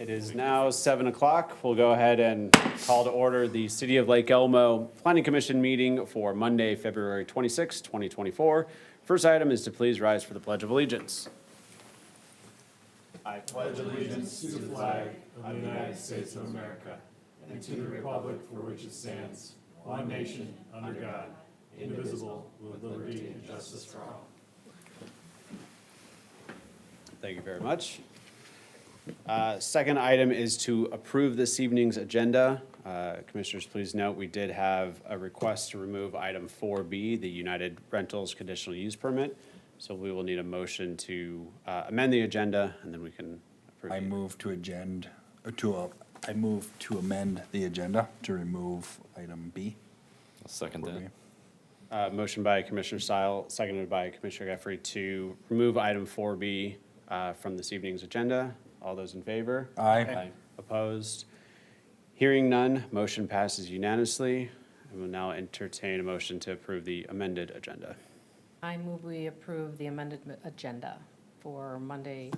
It is now 7 o'clock. We'll go ahead and call to order the City of Lake Elmo Planning Commission meeting for Monday, February 26, 2024. First item is to please rise for the Pledge of Allegiance. I pledge allegiance to the flag of the United States of America and to the republic for which it stands, one nation, under God, indivisible, with liberty and justice for all. Thank you very much. Second item is to approve this evening's agenda. Commissioners, please note we did have a request to remove item 4B, the United Rentals conditional use permit. So we will need a motion to amend the agenda, and then we can approve. I move to amend the agenda to remove item B. I'll second that. Motion by Commissioner Stile, seconded by Commissioner Guthrie to remove item 4B from this evening's agenda. All those in favor? Aye. Opposed? Hearing none, motion passes unanimously. I will now entertain a motion to approve the amended agenda. I move we approve the amended agenda for Monday,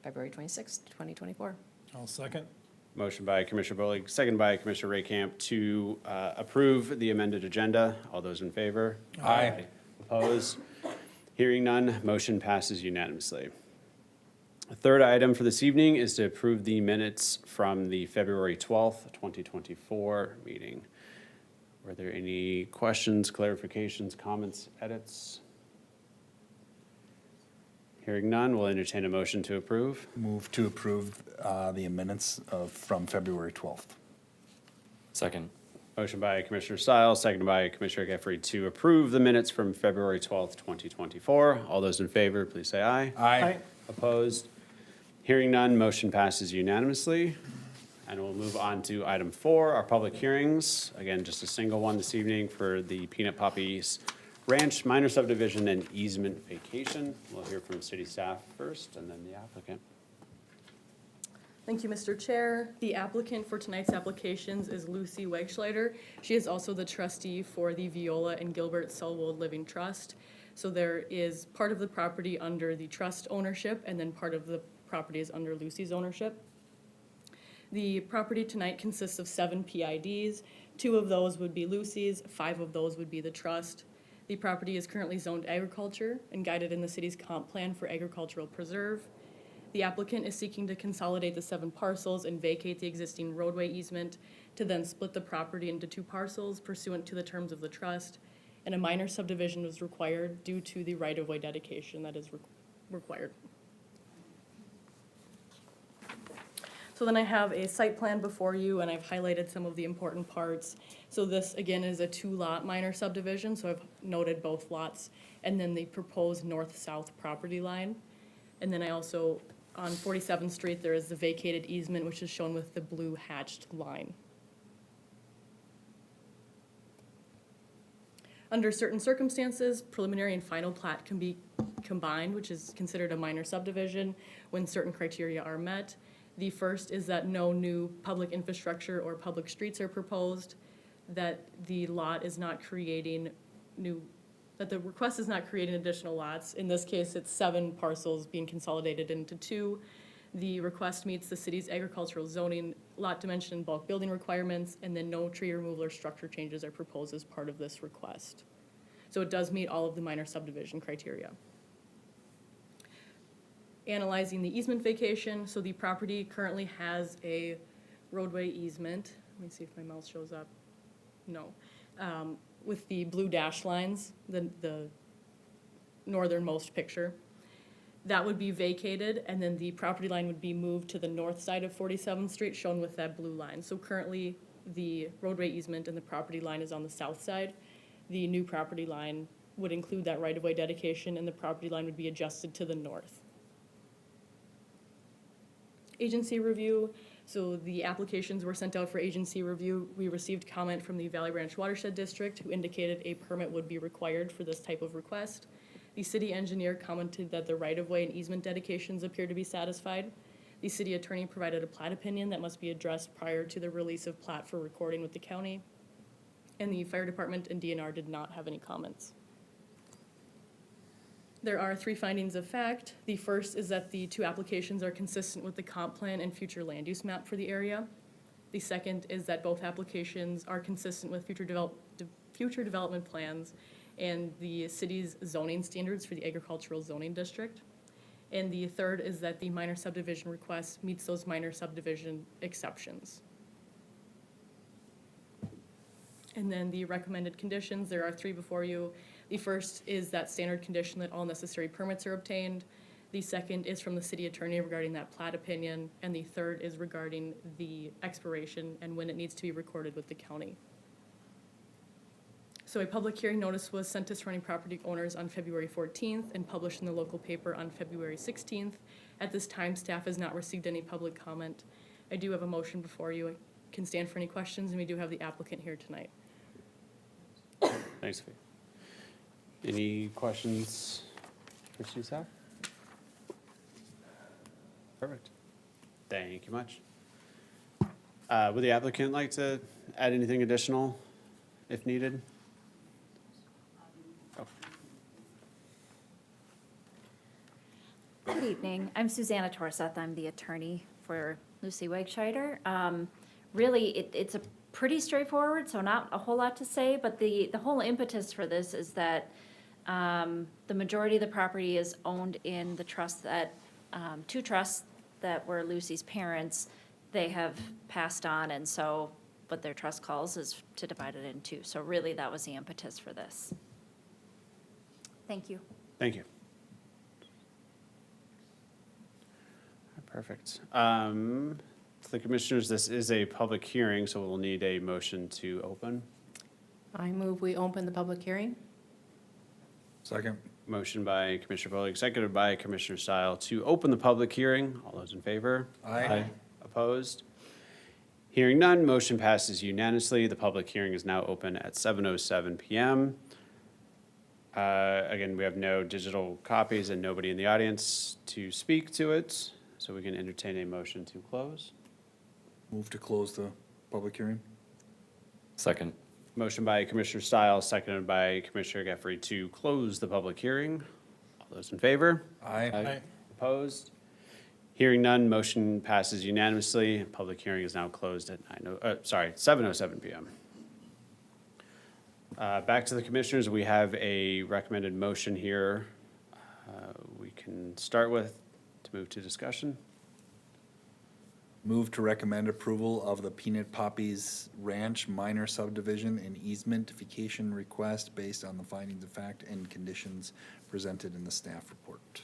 February 26th, 2024. I'll second. Motion by Commissioner Bolig, seconded by Commissioner Raycamp to approve the amended agenda. All those in favor? Aye. Opposed? Hearing none, motion passes unanimously. The third item for this evening is to approve the minutes from the February 12th, 2024 meeting. Were there any questions, clarifications, comments, edits? Hearing none, we'll entertain a motion to approve. Move to approve the minutes from February 12th. Second. Motion by Commissioner Stiles, seconded by Commissioner Guthrie to approve the minutes from February 12th, 2024. All those in favor, please say aye. Aye. Opposed? Hearing none, motion passes unanimously. And we'll move on to item 4, our public hearings. Again, just a single one this evening for the Peanut Puppies Ranch minor subdivision and easement vacation. We'll hear from city staff first and then the applicant. Thank you, Mr. Chair. The applicant for tonight's applications is Lucy Wegschleider. She is also the trustee for the Viola and Gilbert Selwold Living Trust. So there is part of the property under the trust ownership, and then part of the property is under Lucy's ownership. The property tonight consists of 7 PIDs. 2 of those would be Lucy's, 5 of those would be the trust. The property is currently zoned agriculture and guided in the city's comp plan for agricultural preserve. The applicant is seeking to consolidate the 7 parcels and vacate the existing roadway easement to then split the property into 2 parcels pursuant to the terms of the trust. And a minor subdivision was required due to the right-of-way dedication that is required. So then I have a site plan before you, and I've highlighted some of the important parts. So this, again, is a 2-lot minor subdivision, so I've noted both lots, and then the proposed north-south property line. And then I also, on 47th Street, there is the vacated easement, which is shown with the blue hatched line. Under certain circumstances, preliminary and final plat can be combined, which is considered a minor subdivision when certain criteria are met. The first is that no new public infrastructure or public streets are proposed, that the lot is not creating that the request is not creating additional lots. In this case, it's 7 parcels being consolidated into 2. The request meets the city's agricultural zoning, lot dimension, and bulk building requirements, and then no tree removal or structure changes are proposed as part of this request. So it does meet all of the minor subdivision criteria. Analyzing the easement vacation, so the property currently has a roadway easement. Let me see if my mouse shows up. No. With the blue dash lines, the northernmost picture. That would be vacated, and then the property line would be moved to the north side of 47th Street, shown with that blue line. So currently, the roadway easement and the property line is on the south side. The new property line would include that right-of-way dedication, and the property line would be adjusted to the north. Agency review, so the applications were sent out for agency review. We received comment from the Valley Branch Watershed District, who indicated a permit would be required for this type of request. The city engineer commented that the right-of-way and easement dedications appear to be satisfied. The city attorney provided a plat opinion that must be addressed prior to the release of plat for recording with the county. And the fire department and DNR did not have any comments. There are 3 findings of fact. The first is that the 2 applications are consistent with the comp plan and future land use map for the area. The second is that both applications are consistent with future development plans and the city's zoning standards for the agricultural zoning district. And the third is that the minor subdivision request meets those minor subdivision exceptions. And then the recommended conditions, there are 3 before you. The first is that standard condition that all necessary permits are obtained. The second is from the city attorney regarding that plat opinion. And the third is regarding the expiration and when it needs to be recorded with the county. So a public hearing notice was sent to surrounding property owners on February 14th and published in the local paper on February 16th. At this time, staff has not received any public comment. I do have a motion before you. I can stand for any questions, and we do have the applicant here tonight. Thanks, Sophie. Any questions for Steve Sapp? Perfect. Thank you much. Would the applicant like to add anything additional if needed? Oh, Good evening. I'm Susanna Torseth. I'm the attorney for Lucy Wegscheider. Really, it's a pretty straightforward, so not a whole lot to say, but the whole impetus for this is that the majority of the property is owned in the trust that, 2 trusts that were Lucy's parents, they have passed on, and so what their trust calls is to divide it in 2. So really, that was the impetus for this. Thank you. thank you. Perfect. To the commissioners, this is a public hearing, so we'll need a motion to open. I move we open the public hearing. Second. Motion by Commissioner Bolig, seconded by Commissioner Stile to open the public hearing. All those in favor? Aye. Opposed? Hearing none, motion passes unanimously. The public hearing is now open at 7:07 PM. Again, we have no digital copies and nobody in the audience to speak to it, so we can entertain a motion to close. Move to close the public hearing. Second. Motion by Commissioner Stiles, seconded by Commissioner Geffrey to close the public hearing. All those in favor? Aye. Opposed? Hearing none, motion passes unanimously. Public hearing is now closed at 7:07 PM. Back to the commissioners, we have a recommended motion here. We can start with to move to discussion. Move to recommend approval of the Peanut Poppies Ranch minor subdivision and easementification request based on the findings of fact and conditions presented in the staff report.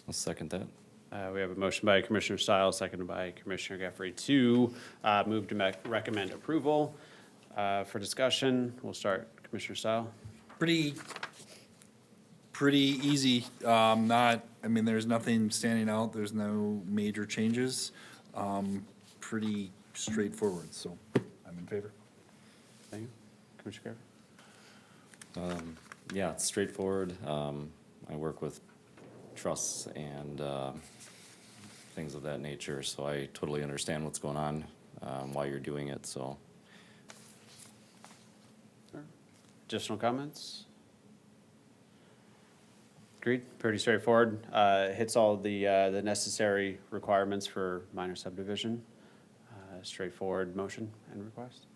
I'll second that. We have a motion by Commissioner Stiles, seconded by Commissioner Geffrey to move to recommend approval. For discussion, we'll start Commissioner Stiles. Pretty easy. There's nothing standing out. There's no major changes. Pretty straightforward, so I'm in favor. Thank you. Commissioner Geffrey? Yeah, it's straightforward. I work with trusts and things of that nature, so I totally understand what's going on, why you're doing it, so. Additional comments? Agreed, pretty straightforward. Hits all the necessary requirements for minor subdivision. Straightforward motion and request.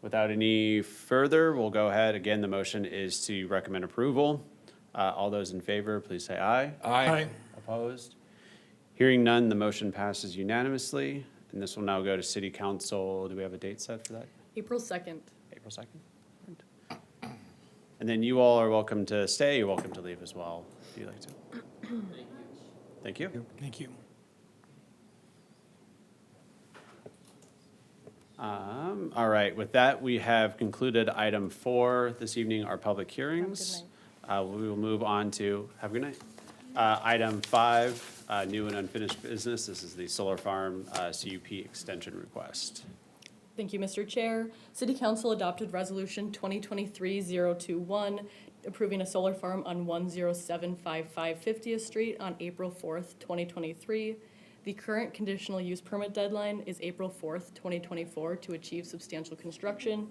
Without any further, we'll go ahead. Again, the motion is to recommend approval. All those in favor, please say aye. Aye. Opposed? Hearing none, the motion passes unanimously. And this will now go to city council. Do we have a date set for that? April 2nd. April 2nd? And then you all are welcome to stay. You're welcome to leave as well, if you'd like to. Thank you. Thank you. All right, with that, we have concluded item 4 this evening, our public hearings. We will move on to, have a good night. Item 5, new and unfinished business. This is the solar farm CUP extension request. Thank you, Mr. Chair. City Council adopted Resolution 2023-021, approving a solar farm on 10755 50th Street on April 4th, 2023. The current conditional use permit deadline is April 4th, 2024 to achieve substantial construction.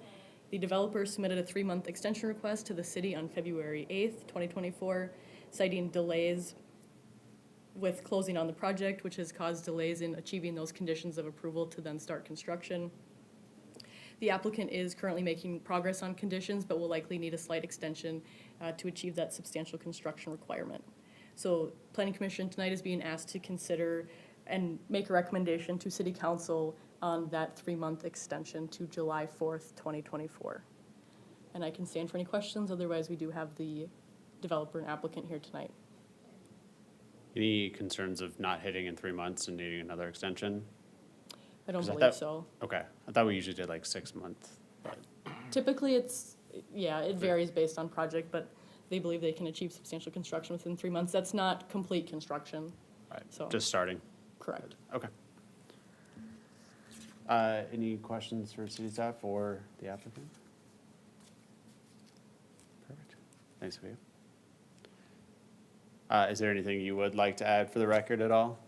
The developer submitted a 3-month extension request to the city on February 8th, 2024, citing delays with closing on the project, which has caused delays in achieving those conditions of approval to then start construction. The applicant is currently making progress on conditions, but will likely need a slight extension to achieve that substantial construction requirement. So Planning Commission tonight is being asked to consider and make a recommendation to City Council on that 3-month extension to July 4th, 2024. And I can stand for any questions, otherwise we do have the developer and applicant here tonight. Any concerns of not hitting in 3 months and needing another extension? I don't 'Cause I believe thought- so. Okay, I thought we usually did like 6 months, but, Typically, it varies based on project, but they believe they can achieve substantial construction within 3 months. That's not complete construction, right, So- just starting. correct. Okay. Any questions for city staff or the applicant? Perfect. Thanks, Sophia. Is there anything you would like to add for the record at all?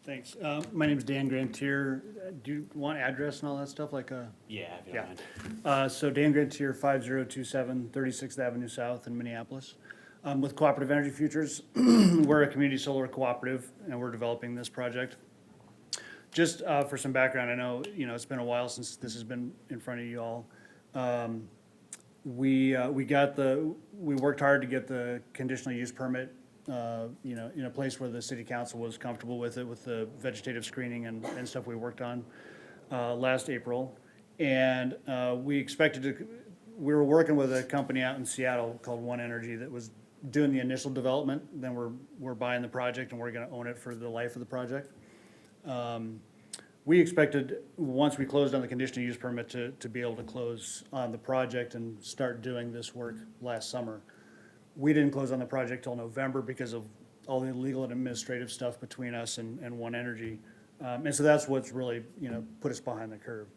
Thanks. My name's Dan Grantier. Do you want address and all that stuff, like a? Yeah, if you Yeah. don't mind. So Dan Grantier, 5027 36th Avenue South in Minneapolis. With Cooperative Energy Futures, we're a community solar cooperative, and we're developing this project. Just for some background, I know, it's been a while since this has been in front of you all. We worked hard to get the conditional use permit, in a place where the city council was comfortable with it, with the vegetative screening and stuff we worked on last April. And we were working with a company out in Seattle called One Energy that was doing the initial development. Then we're buying the project and we're gonna own it for the life of the project. We expected, once we closed on the conditional use permit, to be able to close on the project and start doing this work last summer. We didn't close on the project till November because of all the legal and administrative stuff between us and One Energy. And so that's what's really, put us behind the curve.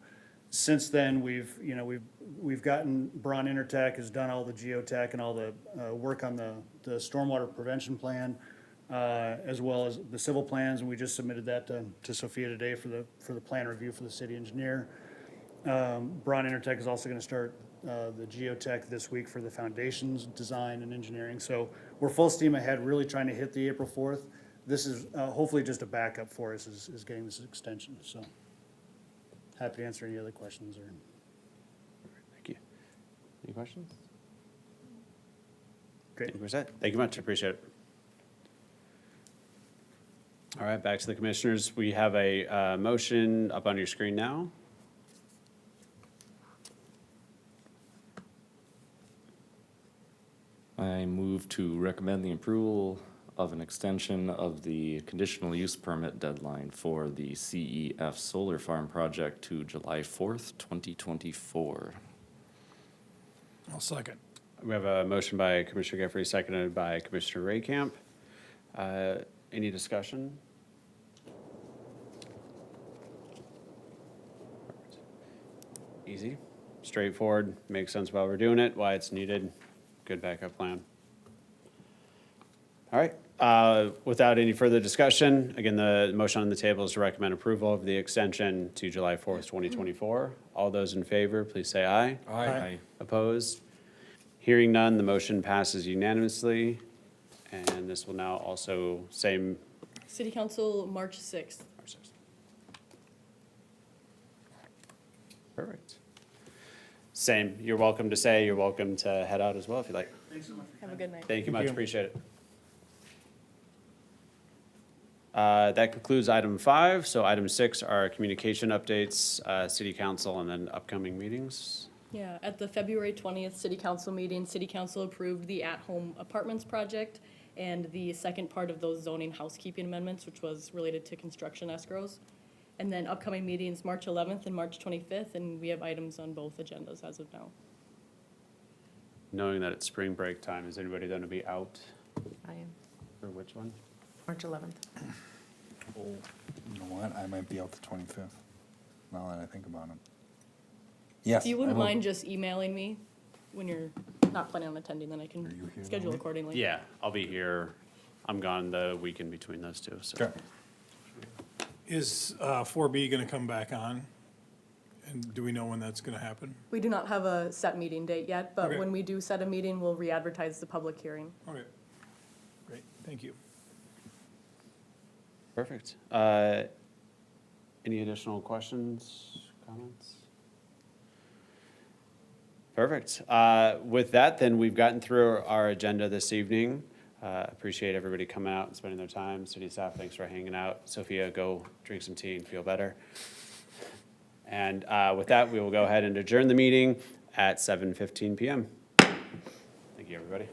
Since then, we've gotten, Braun Intertech has done all the geotech and all the work on the stormwater prevention plan, as well as the civil plans, and we just submitted that to Sophia today for the plan review for the city engineer. Braun Intertech is also gonna start the geotech this week for the foundations, design and engineering. So we're full steam ahead, really trying to hit the April 4th. This is hopefully just a backup for us, is getting this extension, so. Happy to answer any other questions or. Thank you. Any questions? Great. Thank you much, appreciate it. All right, back to the commissioners. We have a motion up on your screen now. I move to recommend the approval of an extension of the conditional use permit deadline for the CEF Solar Farm project to July 4th, 2024. I'll second. We have a motion by Commissioner Geoffrey, seconded by Commissioner Raycamp. Any discussion? Easy, straightforward, makes sense why we're doing it, why it's needed, good backup plan. All right, without any further discussion, again, the motion on the table is to recommend approval of the extension to July 4th, 2024. All those in favor, please say aye. Aye. Opposed? Hearing none, the motion passes unanimously. And this will now also, same, City Council, March 6th. perfect. Same, you're welcome to say, you're welcome to head out as well if you'd like. Have a good night. Thank you much, appreciate it. That concludes item 5. So item 6 are communication updates, city council, and then upcoming meetings. Yeah, at the February 20th City Council meeting, City Council approved the at-home apartments project and the second part of those zoning housekeeping amendments, which was related to construction escrows. And then upcoming meetings, March 11th and March 25th, and we have items on both agendas as of now. Knowing that it's spring break time, is anybody going to be out I am, for which one? March 11th. You know what? I might be out the 25th, now that I think about it. Yes. If you I wouldn't will. mind just emailing me when you're not planning on attending, then I Are you can here schedule that week? accordingly. Yeah, I'll be here. I'm gone the week in between those two, so. Okay. Is 4B going to come back on And do we know when that's gonna happen? We do not have a set meeting date yet, but Okay. when we do set a meeting, we'll re-advertise the public hearing. Okay, great, thank you. Perfect. Any additional questions, comments? Perfect. With that, then, we've gotten through our agenda this evening. Appreciate everybody coming out and spending their time. City staff, thanks for hanging out. Sophia, go drink some tea and feel better. And with that, we will go ahead and adjourn the meeting at 7:15 PM. Thank you, everybody.